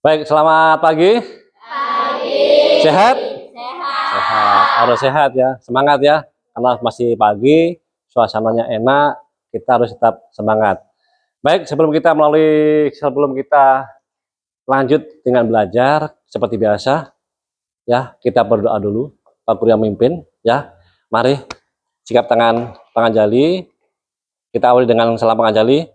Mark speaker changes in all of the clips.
Speaker 1: Baik, selamat pagi.
Speaker 2: Pagi.
Speaker 1: Sehat?
Speaker 2: Sehat.
Speaker 1: Sehat. Harus sehat ya. Semangat ya. Karena masih pagi, suasananya enak, kita harus tetap semangat. Baik, sebelum kita lanjut dengan belajar seperti biasa, ya, kita berdoa dulu. Pak Guru yang memimpin, ya. Mari sikap tangan jali. Kita awali dengan salam panganjali.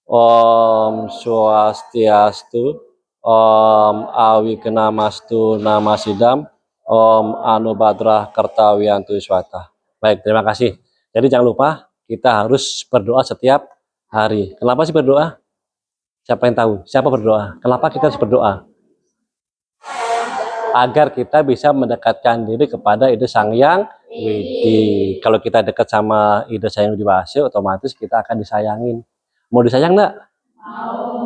Speaker 1: Om Swastiastu, Om Awikenamastu Namasidam, Om Anubhadrah Kertawiyantu Swata. Baik, terima kasih. Jadi jangan lupa kita harus berdoa setiap hari. Kenapa sih berdoa? Siapa yang tahu? Siapa berdoa? Kenapa kita harus berdoa? Agar kita bisa mendekatkan diri kepada Ide Sang Yang Widi. Kalau kita dekat sama Ide Sang Yang Widi Wase, otomatis kita akan disayangin. Mau disayang enggak?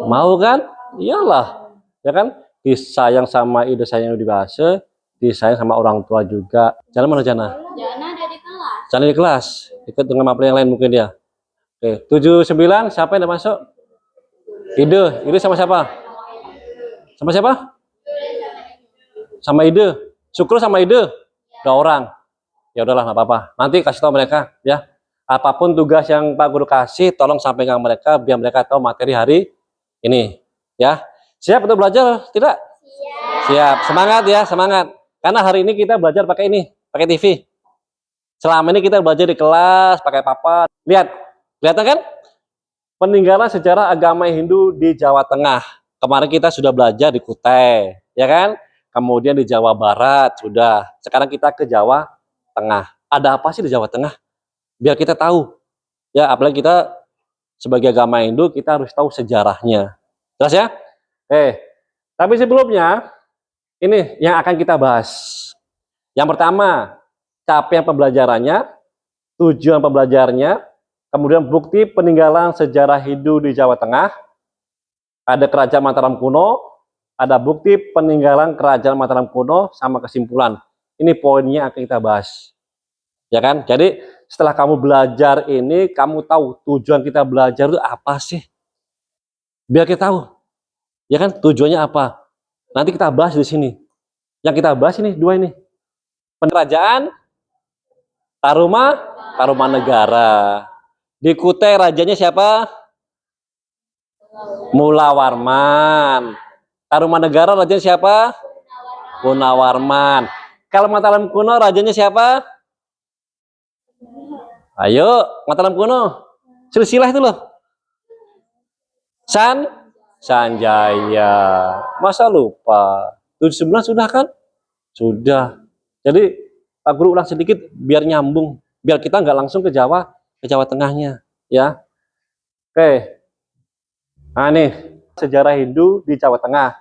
Speaker 1: Mau kan? Iyalah. Ya kan? Disayang sama Ide Sang Yang Widi Wase, disayang sama orang tua juga. Jana mana Jana?
Speaker 2: Jana dari kelas.
Speaker 1: Jana di kelas. Ikut dengan mapel yang lain mungkin dia. Oke, 79 siapa yang udah masuk? Ide sama siapa? Sama siapa? Sama Ide. Syukur sama Ide. Dua orang. Ya udahlah, nggak apa-apa. Nanti kasih tahu mereka ya. Apapun tugas yang Pak Guru kasih, tolong sampaikan ke mereka biar mereka tahu materi hari ini. Ya, siap untuk belajar? Tidak? Siap. Semangat ya, semangat. Karena hari ini kita belajar pakai ini, pakai TV. Selama ini kita belajar di kelas pakai papan. Kelihatan kan? Peninggalan sejarah agama Hindu di Jawa Tengah. Kemarin kita sudah belajar di Kutai, ya kan? Kemudian di Jawa Barat sudah. Sekarang kita ke Jawa Tengah. Ada apa sih di Jawa Tengah? Biar kita tahu. Ya, apalagi kita sebagai agama Hindu, kita harus tahu sejarahnya. Jelas ya? Tapi sebelumnya, ini yang akan kita bahas. Yang pertama, capaian pembelajarannya, tujuan pembelajarnya, kemudian bukti peninggalan sejarah Hindu di Jawa Tengah, ada kerajaan Mataram kuno, ada bukti peninggalan kerajaan Mataram kuno, sama kesimpulan. Ini poinnya akan kita bahas. Ya kan? Jadi setelah kamu belajar ini, kamu tahu tujuan kita belajar itu apa sih? Biar kita tahu. Ya kan? Tujuannya apa? Nanti kita bahas di sini. Yang kita bahas ini dua ini. Kerajaan Tarumanegara. Di Kutai rajanya siapa? Mulawarman. Tarumanegara rajanya siapa? Gunawarman. Kalau Mataram kuno rajanya siapa? Ayo, Mataram kuno. Silsilah itu loh. Sanjaya. Masa lupa? 79 sudah kan? Sudah. Jadi Pak Guru ulang sedikit biar nyambung, biar kita nggak langsung ke Jawa Tengahnya, ya. Oke. Nah nih, sejarah Hindu di Jawa Tengah.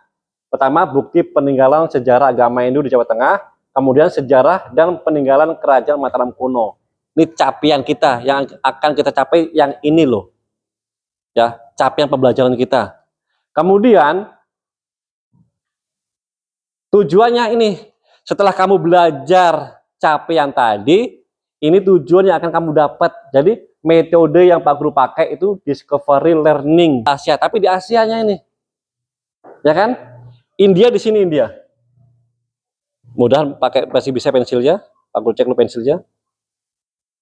Speaker 1: Pertama, bukti peninggalan sejarah agama Hindu di Jawa Tengah, kemudian sejarah dan peninggalan kerajaan Mataram kuno. Ini capaian kita yang akan kita capai yang ini loh. Ya, capaian pembelajaran kita. Kemudian tujuannya ini, setelah kamu belajar capaian tadi, ini tujuan yang akan kamu dapat. Jadi metode yang Pak Guru pakai itu discovery learning Asia, tapi di Asianya ini. Ya kan? India di sini India. Mudah pakai masih bisa pensilnya. Pak Guru cek lu pensilnya.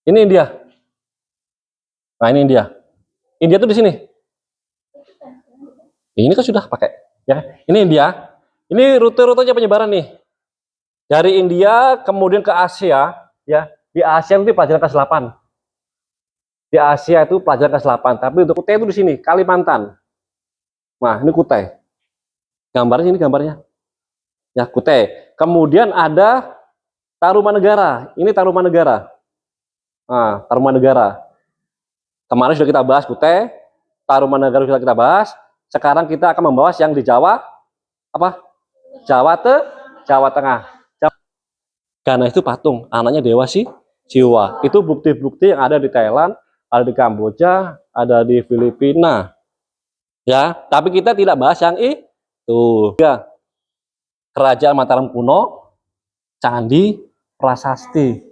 Speaker 1: Ini India. Nah, ini India. India tuh di sini. Ini kan sudah pakai, ya. Ini India. Ini rute-rutenya penyebaran nih. Dari India kemudian ke Asia, ya. Di Asia itu pelajaran kelas 8. Di Asia itu pelajaran kelas 8, tapi untuk Kutai itu di sini, Kalimantan. Nah, ini Kutai. Gambarnya ini gambarnya. Ya, Kutai. Kemudian ada Tarumanegara. Ini Tarumanegara. Nah, Tarumanegara. Kemarin sudah kita bahas Kutai, Tarumanegara sudah kita bahas. Sekarang kita akan membahas yang di Jawa apa? Jawa Tengah. Karena itu patung, anaknya Dewa Siwa. Itu bukti-bukti yang ada di Thailand, ada di Kamboja, ada di Filipina. Ya, tapi kita tidak bahas yang itu. Ya. Kerajaan Mataram kuno, Candi Prasasti.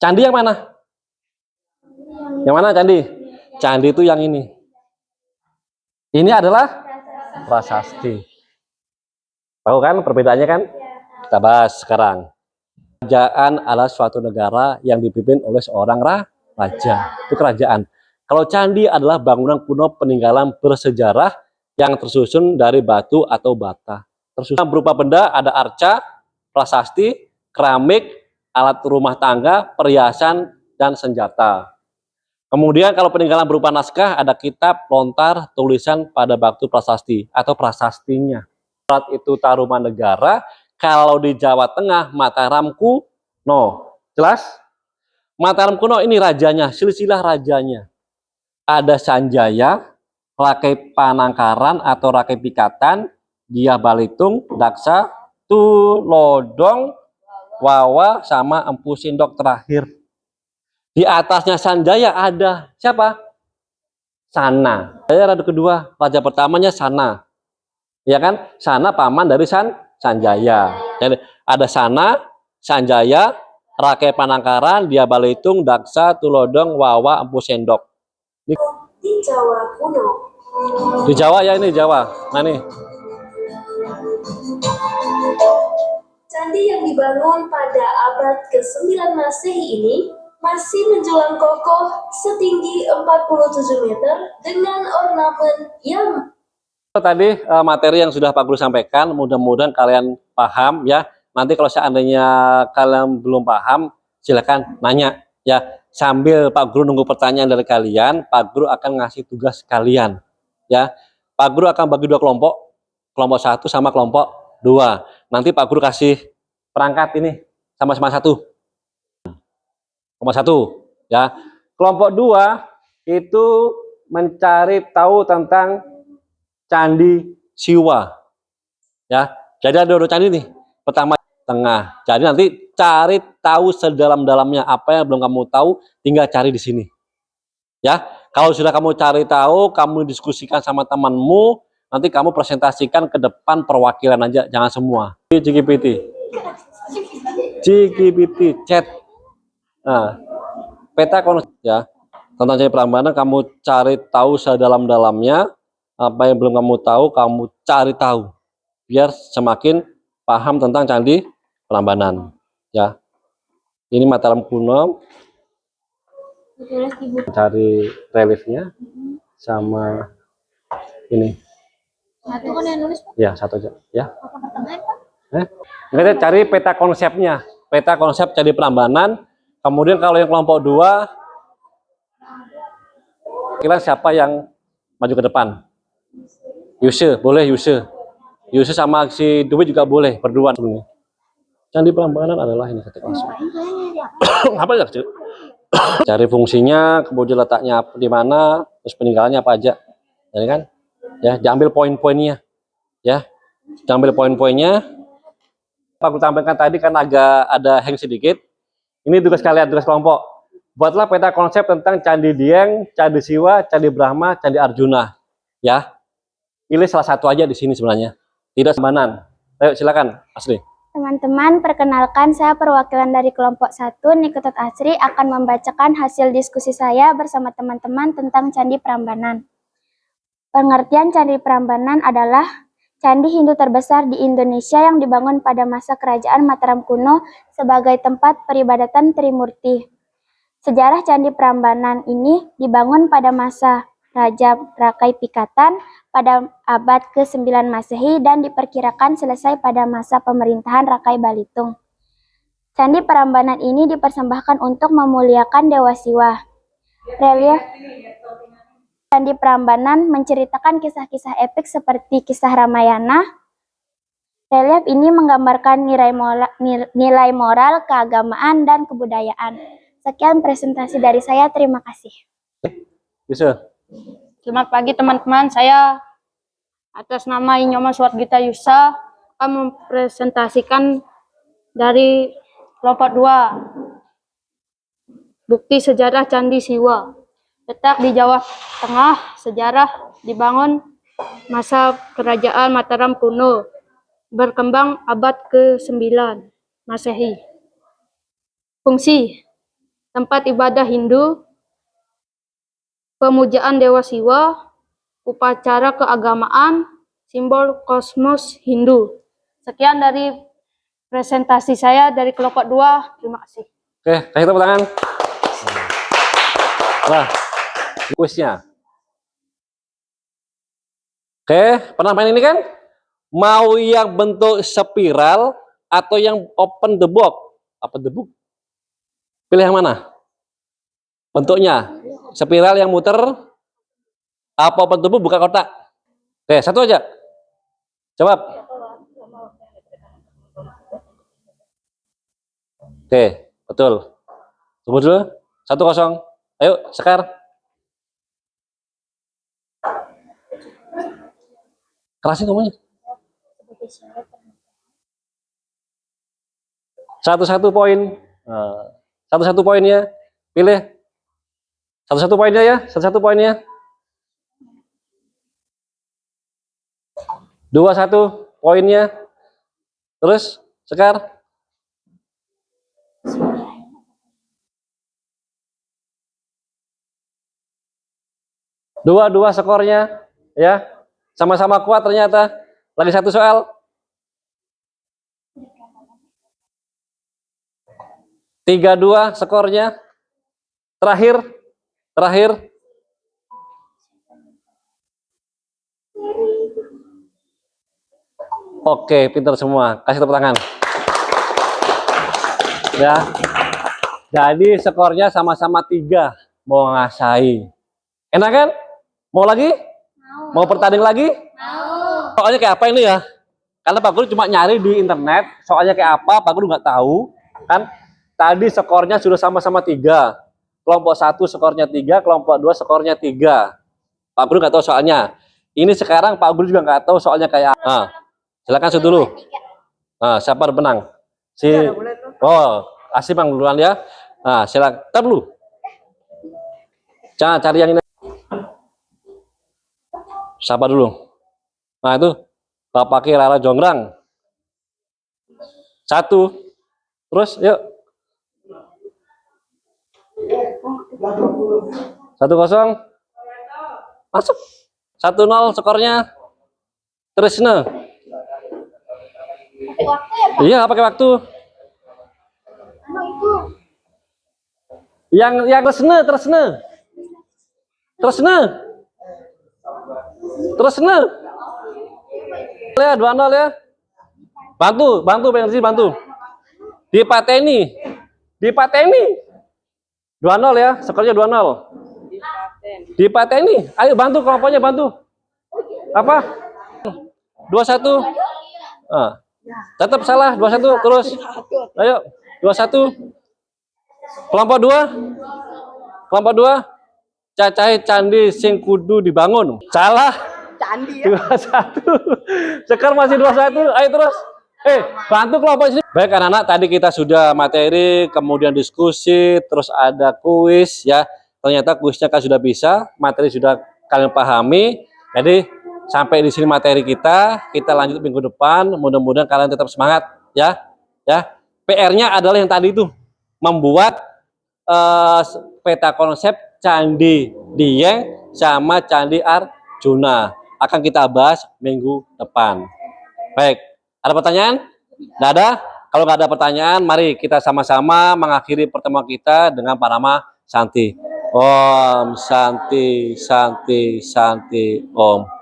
Speaker 1: Candi yang mana? Yang mana candi? Candi itu yang ini. Ini adalah prasasti. Tahu kan perbedaannya kan? Kita bahas sekarang. Kerajaan adalah suatu negara yang dipimpin oleh seorang raja. Itu kerajaan. Kalau candi adalah bangunan kuno peninggalan bersejarah yang tersusun dari batu atau bata. Tersusun berupa benda, ada arca, prasasti, keramik, alat rumah tangga, perhiasan, dan senjata. Kemudian kalau peninggalan berupa naskah, ada kitab, lontar, tulisan pada batu prasasti atau prasastinya. Saat itu Tarumanegara, kalau di Jawa Tengah Mataram Kuno. Jelas? Mataram Kuno ini rajanya, silsilah rajanya. Ada Sanjaya, Rakai Panangkaran atau Rakai Pikatan, Dia Balitung, Daksa, Tulodong, Wawa, sama Empu Sindok terakhir. Di atasnya Sanjaya ada siapa? Sana. Raja kedua, raja pertamanya Sana. Ya kan? Sana paman dari Sanjaya. Jadi ada Sana, Sanjaya, Rakai Panangkaran, Dia Balitung, Daksa, Tulodong, Wawa, Empu Sendok.
Speaker 3: Di Jawa kuno.
Speaker 1: Di Jawa ya, ini Jawa. Nah nih.
Speaker 3: Candi yang dibangun pada abad ke-9 Masehi ini masih menjulang kokoh setinggi 47 meter dengan ornamen yang
Speaker 1: Tadi materi yang sudah Pak Guru sampaikan, mudah-mudahan kalian paham ya. Nanti kalau seandainya kalian belum paham, silakan nanya ya. Sambil Pak Guru nunggu pertanyaan dari kalian, Pak Guru akan ngasih tugas kalian ya. Pak Guru akan bagi dua kelompok, kelompok 1 sama kelompok 2. Nanti Pak Guru kasih perangkat ini sama-sama 1. Kelompok 1 ya. Kelompok 2 itu mencari tahu tentang Candi Siwa ya. Jadi ada dua candi nih. Pertama tengah. Jadi nanti cari tahu sedalam-dalamnya, apa yang belum kamu tahu tinggal cari di sini. Ya. Kalau sudah kamu cari tahu, kamu diskusikan sama temanmu, nanti kamu presentasikan ke depan perwakilan aja, jangan semua. GPT. GPT chat. Nah, peta konsep ya. Tentang Candi Prambanan kamu cari tahu sedalam-dalamnya. Apa yang belum kamu tahu, kamu cari tahu biar semakin paham tentang Candi Prambanan ya. Ini Mataram kuno, cari reliefnya sama ini
Speaker 2: Satu kan yang nulis, Pak.
Speaker 1: ya, satu aja ya.
Speaker 2: Apa pertengahan, Pak?
Speaker 1: Kita cari peta konsepnya, peta konsep Candi Prambanan. Kemudian kalau yang kelompok 2 kira siapa yang maju ke depan? Yuse, boleh Yuse. Yuse sama si Dwi juga boleh, berdua ini. Candi Prambanan adalah ini ketik langsung. Apa ya, Cuk? Cari fungsinya, kemudian letaknya di mana, terus peninggalannya apa aja. Jadi kan? Ya, diambil poin-poinnya. Ya. Diambil poin-poinnya. Aku tampilkan tadi kan agak ada hang sedikit. Ini tugas kalian, tugas kelompok. Buatlah peta konsep tentang Candi Dieng, Candi Siwa, Candi Brahma, Candi Arjuna. Ya. Pilih salah satu aja di sini sebenarnya. Tidak semanan. Ayo silakan, Asri.
Speaker 4: Teman-teman, perkenalkan saya perwakilan dari kelompok 1, Niketot Asri akan membacakan hasil diskusi saya bersama teman-teman tentang Candi Prambanan. Pengertian Candi Prambanan adalah candi Hindu terbesar di Indonesia yang dibangun pada masa Kerajaan Mataram kuno sebagai tempat peribadatan Trimurti. Sejarah Candi Prambanan ini dibangun pada masa Raja Rakai Pikatan pada abad ke-9 Masehi dan diperkirakan selesai pada masa pemerintahan Rakai Balitung. Candi Prambanan ini dipersembahkan untuk memuliakan Dewa Siwa. Relief Candi Prambanan menceritakan kisah-kisah epik seperti kisah Ramayana. Relief ini menggambarkan nilai moral, keagamaan, dan kebudayaan. Sekian presentasi dari saya, terima kasih.
Speaker 1: Bisa.
Speaker 5: Selamat pagi teman-teman, saya atas nama Inyoma Suwargita Yusa akan mempresentasikan dari kelompok 2 bukti sejarah Candi Siwa. Letak di Jawa Tengah, sejarah dibangun masa Kerajaan Mataram kuno, berkembang abad ke-9 Masehi. Fungsi tempat ibadah Hindu, pemujaan Dewa Siwa, upacara keagamaan, simbol kosmos Hindu. Sekian dari presentasi saya dari kelompok 2. Terima kasih.
Speaker 1: Oke, kasih tepuk tangan. Nah, kuisnya. Oke, pernah main ini kan? Mau yang bentuk spiral atau yang open the box? Open the book. Pilih yang mana? Bentuknya spiral yang muter, apa open the book buka kotak? Oke, satu aja. Jawab. Oke, betul. Tunggu dulu. 1-0. Ayo, Sekar. Kerasin ngomongnya. 1-1 poin. Nah, 1-1 poinnya. Pilih. 1-1 poinnya ya. 1-1 poinnya. 2-1 poinnya. Terus, Sekar. 2-2 skornya. Ya. Sama-sama kuat ternyata. Lagi satu soal. 3-2 skornya. Terakhir. Oke, pintar semua. Kasih tepuk tangan. Ya. Jadi skornya sama-sama 3. Mau ngasai. Enak kan? Mau lagi? Mau pertanding lagi? Mau. Soalnya kayak apa ini ya? Karena Pak Guru cuma nyari di internet. Soalnya kayak apa? Pak Guru nggak tahu. Kan? Tadi skornya sudah sama-sama 3. Kelompok 1 skornya 3, kelompok 2 skornya 3. Pak Guru nggak tahu soalnya. Ini sekarang Pak Guru juga nggak tahu soalnya kayak apa. Nah, silakan shoot dulu. Nah, siapa menang? Asim yang duluan ya. Nah, silakan. Tar dulu. Jangan cari yang ini. Siapa dulu? Nah, itu Bapak Kirara Jonggrang. 1. Terus, yuk. 1-0. Masuk. 1-0 skornya. Tresna.
Speaker 2: Pakai waktu ya, Pak?
Speaker 1: Iya, pakai waktu.
Speaker 2: Itu.
Speaker 1: Yang Tresna. Ya, 2-0 ya. Bantu pengen bantu. Dipateni. 2-0 ya, skornya 2-0. Dipateni. Ayo bantu kelompoknya bantu. Apa? 2-1. Ah. Tetap salah 2-1 terus. Ayo 2-1. Kelompok 2. Cacahe candi sing kudu dibangun. Salah.
Speaker 6: Candi ya.
Speaker 1: 2-1. Sekarang masih 2-1. Ayo terus. Bantu kelompok sini. Baik anak-anak, tadi kita sudah materi, kemudian diskusi, terus ada kuis ya. Ternyata kuisnya kan sudah bisa, materi sudah kalian pahami. Jadi sampai di sini materi kita lanjut minggu depan. Mudah-mudahan kalian tetap semangat ya. Ya. PR-nya adalah yang tadi itu, membuat peta konsep Candi Dieng sama Candi Arjuna. Akan kita bahas minggu depan. Baik, ada pertanyaan? Nggak ada? Kalau nggak ada pertanyaan, mari kita sama-sama mengakhiri pertemuan kita dengan Parama Santi. Om Santi, Santi, Santi, Om.